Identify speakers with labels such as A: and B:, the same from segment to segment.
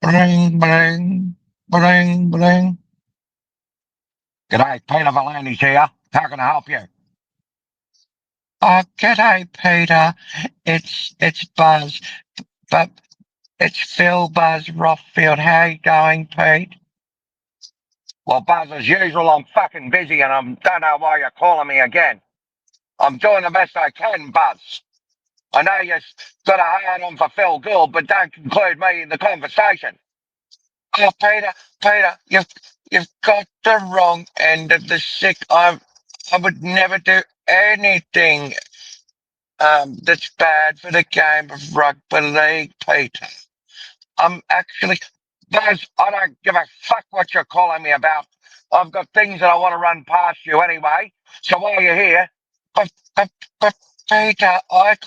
A: Bling, bling, bling, bling. G'day, Peter Valani's here. How can I help you? Oh, g'day, Peter. It's Buzz, but it's Phil Buzz Rothfield. How you going, Pete? Well, Buzz, as usual, I'm fucking busy and I don't know why you're calling me again. I'm doing the best I can, Buzz. I know you've got a hard on for Phil Gould, but don't include me in the conversation. Oh, Peter, you've got the wrong end of the stick. I would never do anything that's bad for the game of rugby league, Peter. I'm actually, Buzz, I don't give a fuck what you're calling me about. I've got things that I want to run past you anyway. So while you're here, but, but, but Peter, I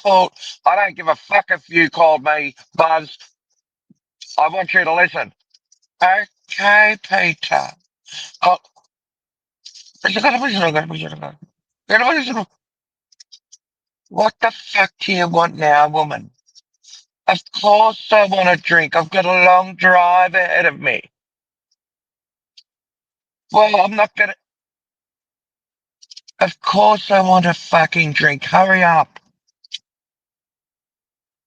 A: don't give a fuck if you called me, Buzz. I want you to listen. Okay, Peter. Oh, what the fuck do you want now, woman? Of course I want a drink. I've got a long drive ahead of me. Well, I'm not gonna. Of course I want a fucking drink. Hurry up.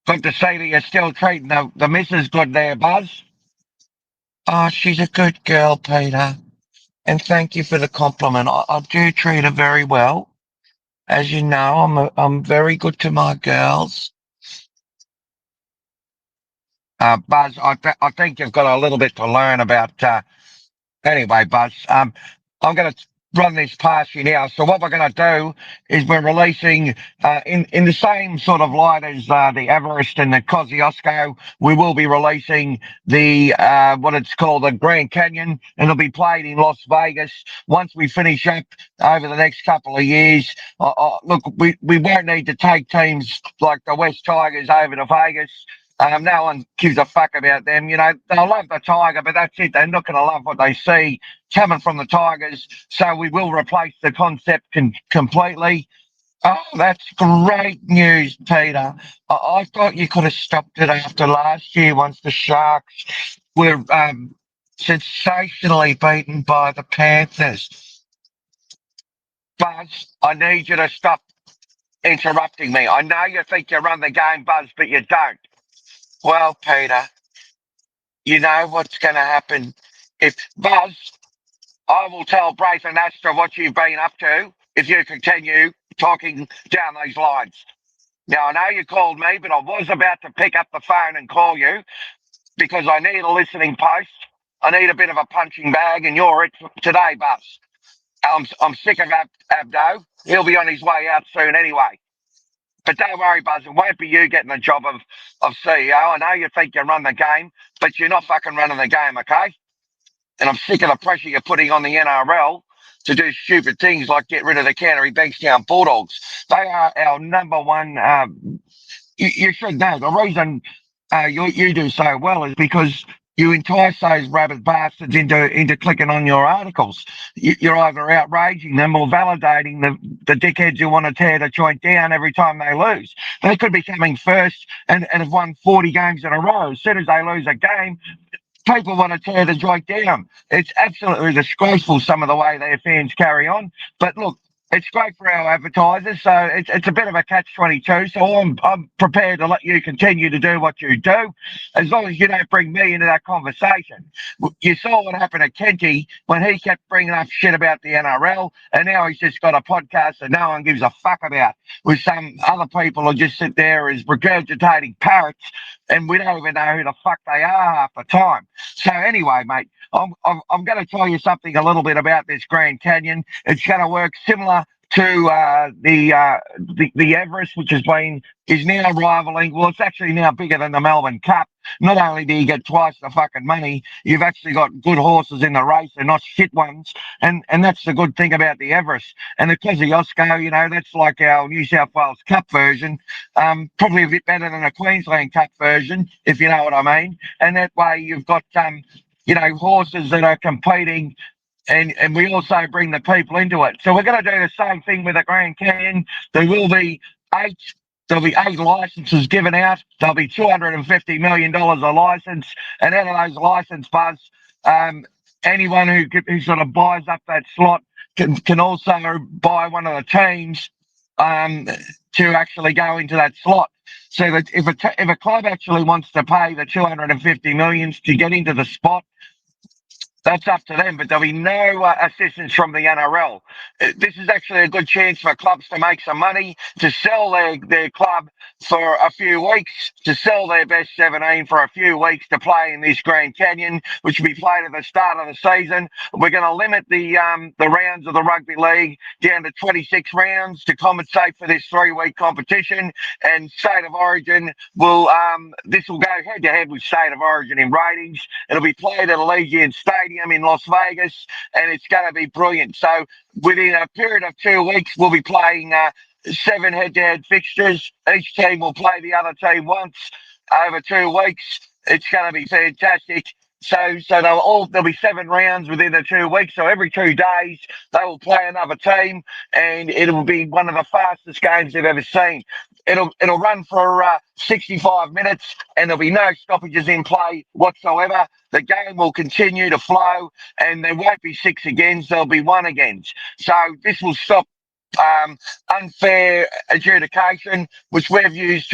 A: Good to see that you're still treating the missus good there, Buzz. Oh, she's a good girl, Peter. And thank you for the compliment. I do treat her very well. As you know, I'm very good to my girls. Buzz, I think you've got a little bit to learn about. Anyway, Buzz, I'm going to run this past you now. So what we're going to do is we're releasing, in the same sort of light as the Everest and the Kosciuszko, we will be releasing the what it's called the Grand Canyon, and it'll be played in Las Vegas once we finish up over the next couple of years. Look, we won't need to take teams like the West Tigers over to Vegas. No one gives a fuck about them. You know, they'll love the Tiger, but that's it. They're not going to love what they see coming from the Tigers. So we will replace the concept completely. Oh, that's great news, Peter. I thought you could have stopped it after last year once the Sharks were sensationally beaten by the Panthers. Buzz, I need you to stop interrupting me. I know you think you run the game, Buzz, but you don't. Well, Peter, you know what's going to happen. If Buzz, I will tell Braith and Astra what you've been up to if you continue talking down those lines. Now, I know you called me, but I was about to pick up the phone and call you because I need a listening post. I need a bit of a punching bag, and you're it today, Buzz. I'm sick of Abdo. He'll be on his way out soon anyway. But don't worry, Buzz, it won't be you getting the job of CEO. I know you think you run the game, but you're not fucking running the game, okay? And I'm sick of the pressure you're putting on the NRL to do stupid things like get rid of the Canterbury Bankstown Bulldogs. They are our number one. You should know the reason you do so well is because you entice those rabid bastards into clicking on your articles. You're either outraging them or validating the dickheads who want to tear the joint down every time they lose. They could be coming first and have won 40 games in a row. As soon as they lose a game, people want to tear the joint down. It's absolutely disgraceful, some of the way their fans carry on. But look, it's great for our advertisers, so it's a bit of a catch-22. So I'm prepared to let you continue to do what you do, as long as you don't bring me into that conversation. You saw what happened to Kenty when he kept bringing up shit about the NRL, and now he's just got a podcast that no one gives a fuck about, with some other people who just sit there as regurgitating parrots, and we don't even know who the fuck they are half the time. So anyway, mate, I'm going to tell you something a little bit about this Grand Canyon. It's going to work similar to the Everest, which is now rivaling. Well, it's actually now bigger than the Melbourne Cup. Not only do you get twice the fucking money, you've actually got good horses in the race and not shit ones. And that's the good thing about the Everest. And the Kosciuszko, you know, that's like our New South Wales Cup version. Probably a bit better than a Queensland Cup version, if you know what I mean. And that way you've got horses that are competing, and we also bring the people into it. So we're going to do the same thing with the Grand Canyon. There will be 8 There'll be 8 licenses given out. There'll be $250 million a license. And out of those license buzz, anyone who sort of buys up that slot can also buy one of the teams to actually go into that slot. So that if a club actually wants to pay the 250 million to get into the spot, that's up to them, but there'll be no assistance from the NRL. This is actually a good chance for clubs to make some money, to sell their club for a few weeks, to sell their best 17 for a few weeks to play in this Grand Canyon, which will be played at the start of the season. We're going to limit the rounds of the Rugby League down to 26 rounds to compensate for this 3-week competition. And State of Origin will this will go head to head with State of Origin in ratings. It'll be played at Allegiant Stadium in Las Vegas, and it's going to be brilliant. So within a period of 2 weeks, we'll be playing 7 head-to-head fixtures. Each team will play the other team once over 2 weeks. It's going to be fantastic. So there'll be 7 rounds within the 2 weeks. So every 2 days they will play another team, and it'll be one of the fastest games they've ever seen. It'll run for 65 minutes, and there'll be no stoppages in play whatsoever. The game will continue to flow, and there won't be 6 agains. There'll be 1 agains. So this will stop unfair adjudication, which we've used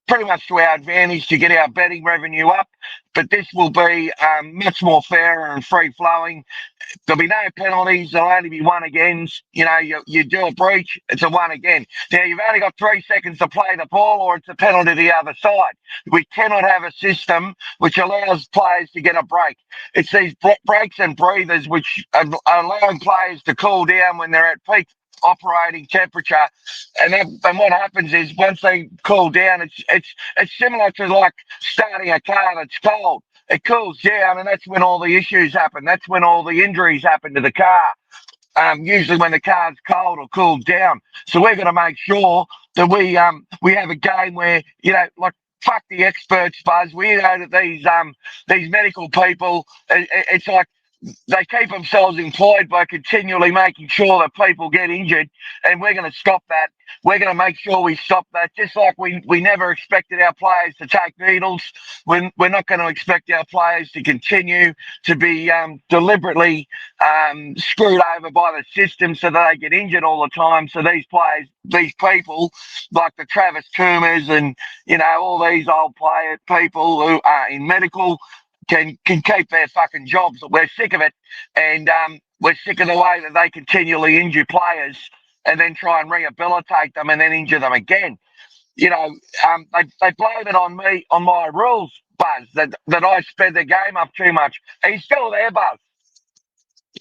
A: pretty much to our advantage to get our betting revenue up. But this will be much more fair and free flowing. There'll be no penalties. There'll only be 1 agains. You do a breach, it's a 1 again. Now, you've only got 3 seconds to play the ball, or it's a penalty to the other side. We cannot have a system which allows players to get a break. It's these breaks and breathers which are allowing players to cool down when they're at peak operating temperature, and what happens is once they cool down, it's similar to like starting a car that's cold. It cools down, and that's when all the issues happen. That's when all the injuries happen to the car. Usually when the car's cold or cooled down. So we're going to make sure that we have a game where like fuck the experts, Buzz. We know that these medical people, it's like they keep themselves employed by continually making sure that people get injured, and we're going to stop that. We're going to make sure we stop that. Just like we never expected our players to take needles, we're not going to expect our players to continue to be deliberately screwed over by the system so that they get injured all the time. So these people, like the Travis Toomer's and all these old people who are in medical, can keep their fucking jobs. We're sick of it, and we're sick of the way that they continually injure players and then try and rehabilitate them and then injure them again. They blame it on me, on my rules, Buzz, that I sped the game up too much. Are you still there, Buzz?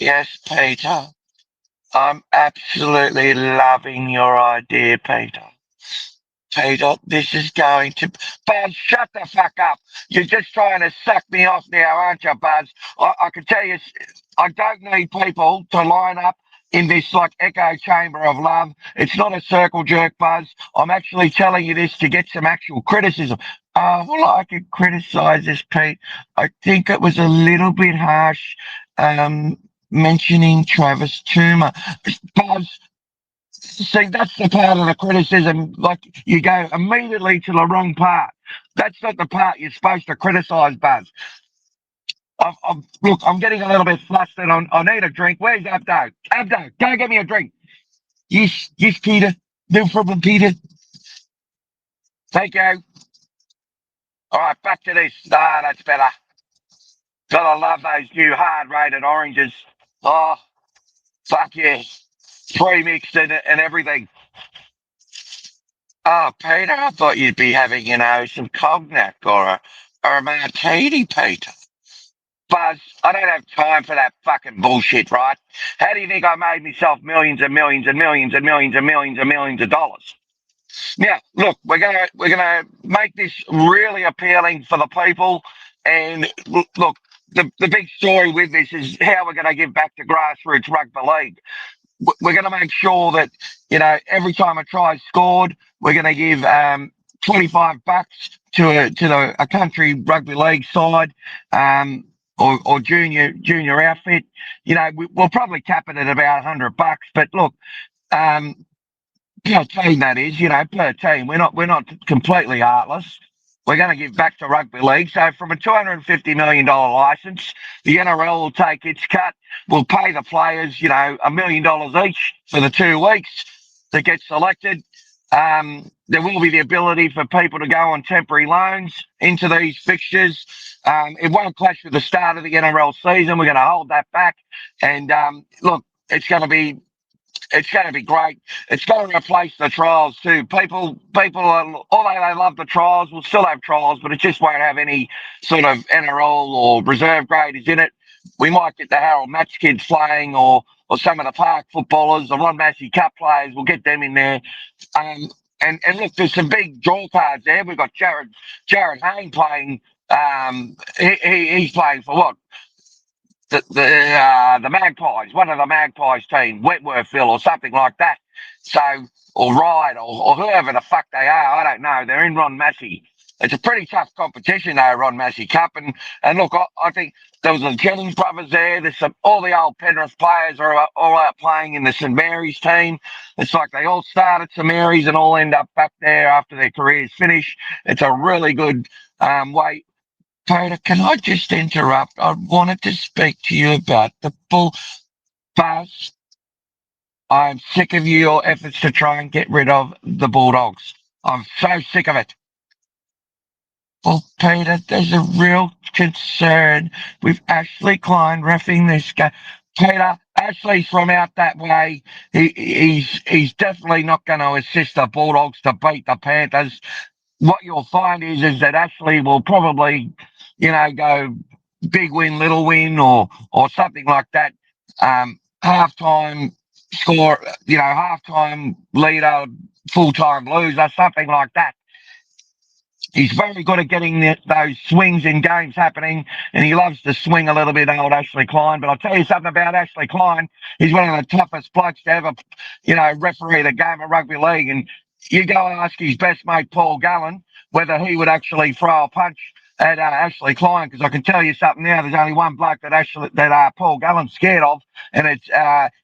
A: Yes, Peter. I'm absolutely loving your idea, Peter. Peter, this is going to... Buzz, shut the fuck up. You're just trying to suck me off now, aren't you, Buzz? I can tell you, I don't need people to line up in this like echo chamber of love. It's not a circle jerk, Buzz. I'm actually telling you this to get some actual criticism. Well, I could criticise this, Pete. I think it was a little bit harsh mentioning Travis Toomer. Buzz, see, that's the part of the criticism. Like, you go immediately to the wrong part. That's not the part you're supposed to criticise, Buzz. Look, I'm getting a little bit flustered. I need a drink. Where's Abdo? Abdo, go get me a drink. Yes, Peter. No problem, Peter. Thank you. All right, back to this. Ah, that's better. Gotta love those new hard-rated oranges. Oh, fuck yeah. Pre-mixed and everything. Oh, Peter, I thought you'd be having, some cognac or a martini, Peter. Buzz, I don't have time for that fucking bullshit, right? How do you think I made myself millions and millions and millions and millions and millions and millions of dollars? Now, look, we're gonna make this really appealing for the people, and look, the big story with this is how we're going to give back to grassroots rugby league. We're going to make sure that every time a try is scored, we're going to give $25 to a country rugby league side or junior outfit. We'll probably cap it at about $100. But look, per team, that is, per team. We're not completely heartless. We're going to give back to rugby league. So from a $250 million license, the NRL will take its cut. We'll pay the players, $1 million each for the 2 weeks that get selected. There will be the ability for people to go on temporary loans into these fixtures. It won't clash with the start of the NRL season. We're going to hold that back. And look, it's going to be great. It's going to replace the trials too. Although they love the trials, we'll still have trials, but it just won't have any sort of NRL or reserve graders in it. We might get the Harold Match kids playing, or some of the park footballers, the Ron Massey Cup players. We'll get them in there. Um, and look, there's some big draw cards there. We've got Jared Hayne playing. He's playing for what? The Magpies, one of the Magpies team, Wentworthville or something like that. So, or Ride, or whoever the fuck they are, I don't know. They're in Ron Massey. It's a pretty tough competition, though, Ron Massey Cup. And look, I think there was the Jennings brothers there. There's all the old Penrith players are all out playing in the St Mary's team. It's like they all start at St Mary's and all end up back there after their careers finish. It's a really good way. Peter, can I just interrupt? I wanted to speak to you about the bull. Buzz, I'm sick of your efforts to try and get rid of the Bulldogs. I'm so sick of it. Well, Peter, there's a real concern with Ashley Klein reffing this game. Peter, Ashley's from out that way. He's definitely not going to assist the Bulldogs to beat the Panthers. What you'll find is that Ashley will probably, go big win, little win, or something like that. Halftime score, halftime leader, full time loser, something like that. He's very good at getting those swings in games happening, and he loves to swing a little bit, old Ashley Klein. But I'll tell you something about Ashley Klein. He's one of the toughest blokes to ever, referee the game of rugby league. And you go ask his best mate, Paul Gallen, whether he would actually throw a punch at Ashley Klein, because I can tell you something now. There's only one bloke that Paul Gallen's scared of, and it's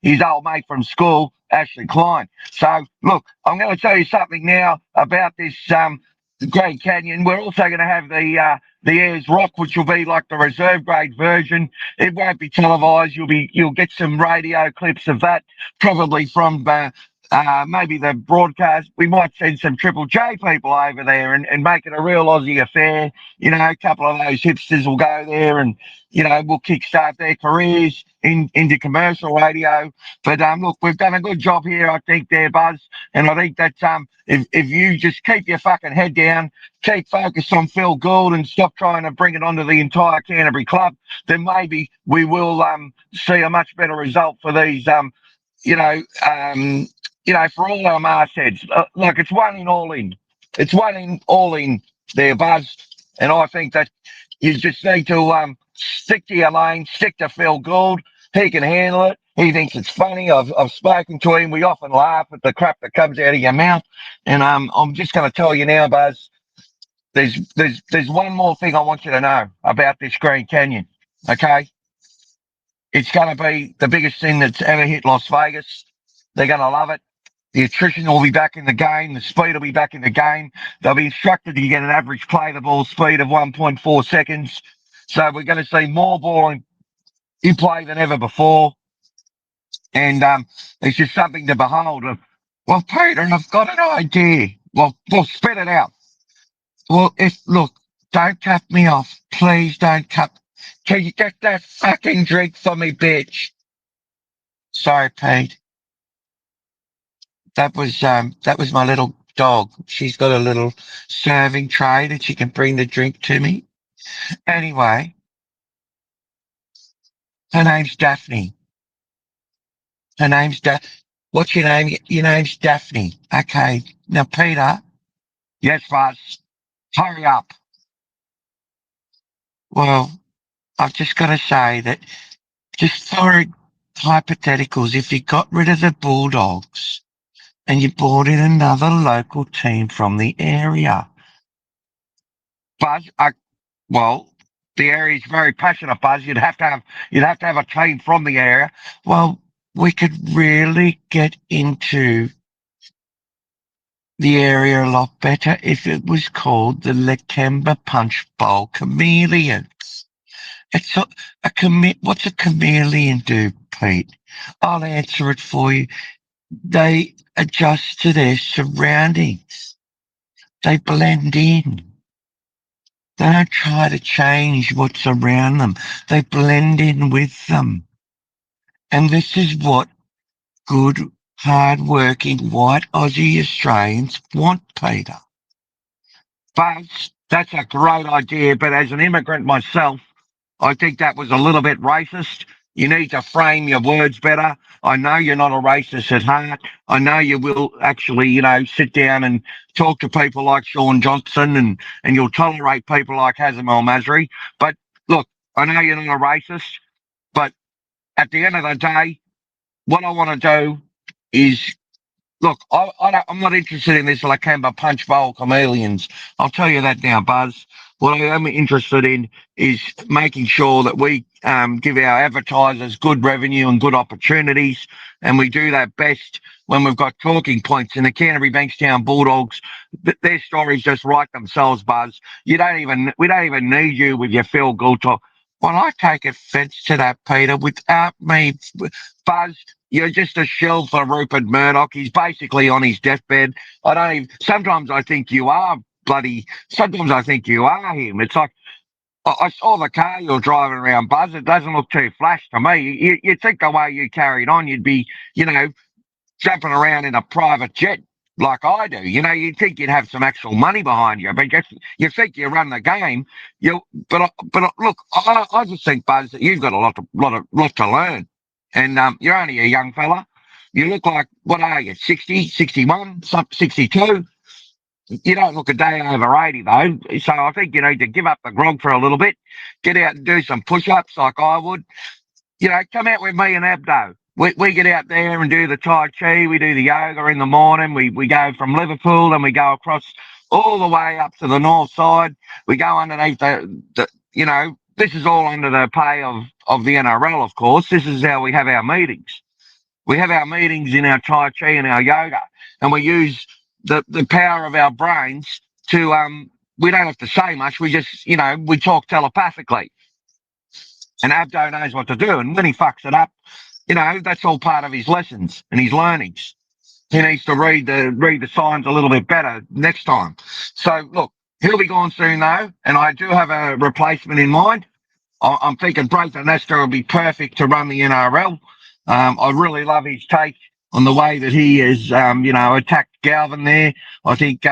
A: his old mate from school, Ashley Klein. So look, I'm going to tell you something now about this Grand Canyon. We're also going to have the Ayers Rock, which will be like the reserve grade version. It won't be televised. You'll get some radio clips of that, probably from maybe the broadcast. We might send some Triple J people over there and make it a real Aussie affair. A couple of those hipsters will go there, and we'll kickstart their careers into commercial radio. But look, we've done a good job here, I think, there, Buzz. And I think that if you just keep your fucking head down, keep focused on Phil Gould, and stop trying to bring it onto the entire Canterbury club, then maybe we will see a much better result for these you know, um, for all our mastheads. Like, it's one in, all in. It's one in, all in there, Buzz. And I think that you just need to stick to your lane, stick to Phil Gould. He can handle it. He thinks it's funny. I've spoken to him. We often laugh at the crap that comes out of your mouth. And I'm just going to tell you now, Buzz. There's one more thing I want you to know about this Grand Canyon. Okay, it's going to be the biggest thing that's ever hit Las Vegas. They're going to love it. The attrition will be back in the game. The speed will be back in the game. They'll be instructed to get an average play the ball speed of 1.4 seconds. So we're going to see more ball in play than ever before. And it's just something to behold. Well, Peter, I've got an idea. Well, spit it out. Well, look, don't cut me off. Please don't cut. Can you get that fucking drink for me, bitch? Sorry, Pete. That was my little dog. She's got a little serving tray that she can bring the drink to me. Anyway, her name's Daphne. Her name's What's your name? Your name's Daphne. Okay. Now, Peter. Yes, Buzz. Hurry up. Well, I've just got to say that, just for hypotheticals, if you got rid of the Bulldogs and you brought in another local team from the area, Buzz, well, the area is very passionate, Buzz. You'd have to have a team from the area. Well, we could really get into the area a lot better if it was called the Lakemba Punch Bowl Chameleons. It's what's a chameleon do, Pete? I'll answer it for you. They adjust to their surroundings. They blend in. They don't try to change what's around them. They blend in with them. And this is what good, hard-working, white Aussie Australians want, Peter. But that's a great idea. But as an immigrant myself, I think that was a little bit racist. You need to frame your words better. I know you're not a racist at heart. I know you will actually, sit down and talk to people like Sean Johnson and you'll tolerate people like Hazem Al Masri. But look, I know you're not a racist, but at the end of the day, what I want to do is look, I'm not interested in this Lakemba Punch Bowl Chameleons. I'll tell you that now, Buzz. What I am interested in is making sure that we give our advertisers good revenue and good opportunities, and we do that best when we've got talking points. In the Canterbury Bankstown Bulldogs, their stories just write themselves, Buzz. We don't even need you with your Phil Gould. Well, I take offence to that, Peter. Without me, Buzz, you're just a shell for Rupert Murdoch. He's basically on his deathbed. I don't even, sometimes I think you are sometimes I think you are him. It's like, I saw the car you're driving around, Buzz. It doesn't look too flash to me. You'd think the way you carried on, you'd be, jumping around in a private jet like I do. You'd think you'd have some actual money behind you, but you think you run the game. But look, I just think, Buzz, that you've got a lot to learn, and you're only a young fella. You look like, what are you, 60, 61, 62? You don't look a day over 80, though. So I think you need to give up the grog for a little bit, get out and do some push-ups like I would. Come out with me and Abdo. We get out there and do the Tai Chi. We do the yoga in the morning. We go from Liverpool and we go across all the way up to the north side. We go underneath this is all under the pay of the NRL, of course. This is how we have our meetings. We have our meetings in our Tai Chi and our yoga, and we use the power of our brains to, we don't have to say much. We just, we talk telepathically. And Abdo knows what to do. And when he fucks it up, that's all part of his lessons and his learnings. He needs to read the signs a little bit better next time. So look, he'll be gone soon though, and I do have a replacement in mind. I'm thinking Braithen Nestor will be perfect to run the NRL. I really love his take on the way that he has, attacked Galvin there. I think,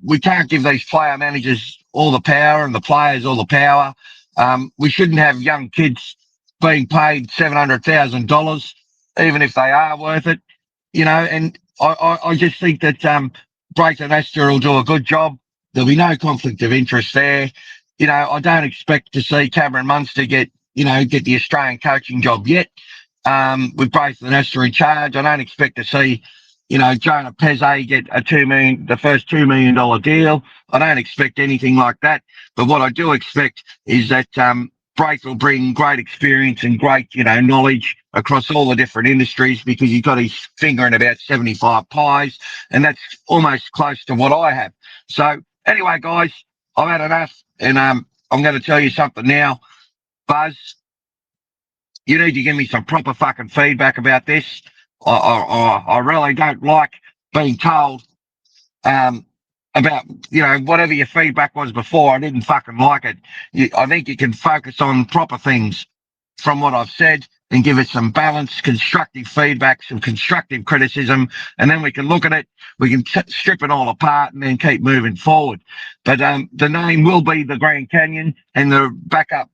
A: we can't give these player managers all the power and the players all the power. We shouldn't have young kids being paid $700,000, even if they are worth it, and I just think that Braithen Astor will do a good job. There'll be no conflict of interest there. I don't expect to see Cameron Munster get the Australian coaching job yet. With Braithen Astor in charge, I don't expect to see Jonah Pezze get the first $2 million deal. I don't expect anything like that. But what I do expect is that Braith will bring great experience and great, knowledge across all the different industries, because he's got his finger in about 75 pies, and that's almost close to what I have. So anyway, guys, I've had enough, and I'm going to tell you something now. Buzz, you need to give me some proper fucking feedback about this. I really don't like being told about, whatever your feedback was before. I didn't fucking like it. I think you can focus on proper things from what I've said and give it some balanced, constructive feedback, some constructive criticism, and then we can look at it. We can strip it all apart and then keep moving forward. But the name will be the Grand Canyon, and the backup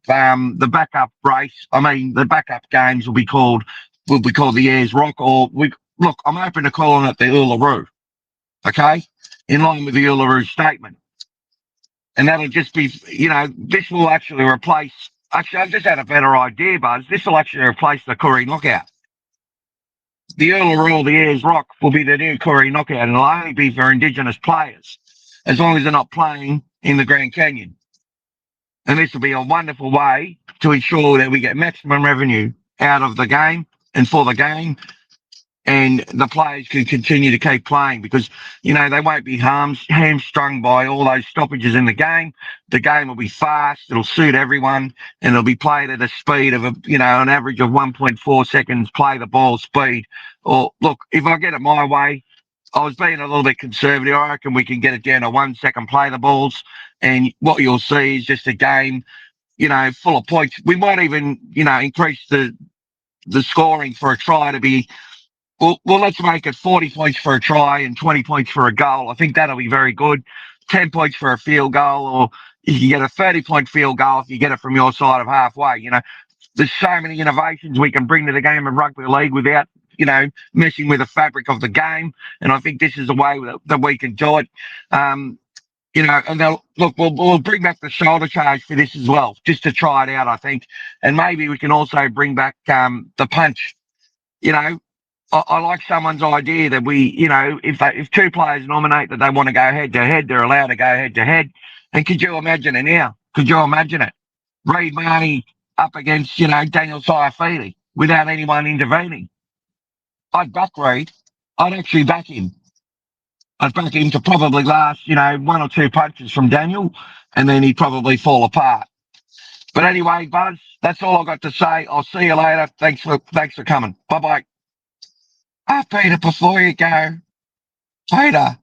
A: race. The backup games will be called the Ayers Rock, I'm open to calling it the Uluru. Okay, in line with the Uluru statement, and that'll just be, this will actually replace. Actually, I've just had a better idea, Buzz. This will actually replace the Koori Knockout. The Uluru, the Ayers Rock, will be the new Koori Knockout, and it'll only be for Indigenous players, as long as they're not playing in the Grand Canyon. And this will be a wonderful way to ensure that we get maximum revenue out of the game and for the game. and the players can continue to keep playing because, they won't be hamstrung by all those stoppages in the game. The game will be fast. It'll suit everyone and it'll be played at a speed of, an average of 1.4 seconds play the ball speed. Or look, if I get it my way, I was being a little bit conservative. I reckon we can get it down to 1 second play the balls. And what you'll see is just a game, full of points. We might even, increase the scoring for a try to be, well, let's make it 40 points for a try and 20 points for a goal. I think that'll be very good. 10 points for a field goal, or you can get a 30-point field goal if you get it from your side of halfway. There's so many innovations we can bring to the game of rugby league without, messing with the fabric of the game. And I think this is the way that we can do it. And look, we'll bring back the shoulder charge for this as well, just to try it out, I think. And maybe we can also bring back the punch. I like someone's idea that we, if two players nominate that they want to go head to head, they're allowed to go head to head. And could you imagine it now? Could you imagine it? Reid Marnie up against, Daniel Saifidi without anyone intervening. I'd back Reid. I'd actually back him. I'd back him to probably last, one or two punches from Daniel, and then he'd probably fall apart. But anyway, Buzz, that's all I've got to say. I'll see you later. Thanks for coming. Bye-bye. Peter, before you go, Peter.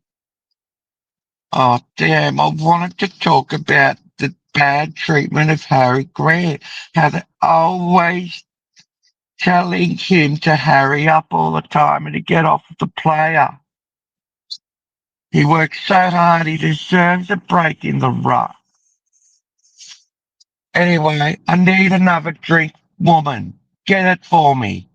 A: Oh, damn, I wanted to talk about the bad treatment of Harry Grant. How they're always telling him to hurry up all the time and to get off the player. He works so hard, he deserves a break in the ruck. Anyway, I need another drink, woman. Get it for me.